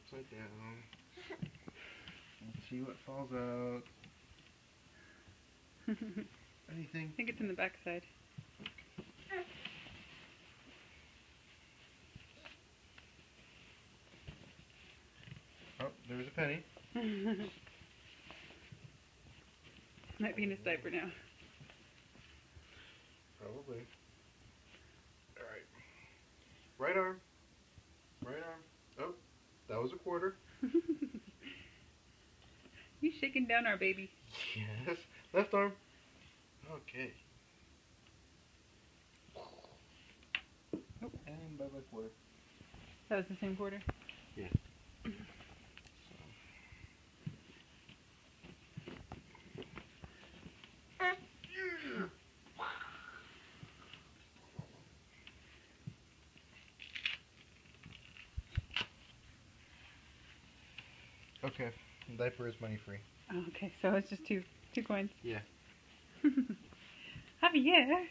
upside down. Let's see what falls out. Anything? I think it's in the back side. Oh, there's a penny. Might be in his diaper now. Probably. Alright. Right arm. Right arm. Oh, that was a quarter. You shaking down our baby. Yes. Left arm. Okay. Oh. And bye-bye quarter. That was the same quarter? Yeah. Okay, diaper is money free. Oh, okay, so it's just two coins. Yeah. Javier!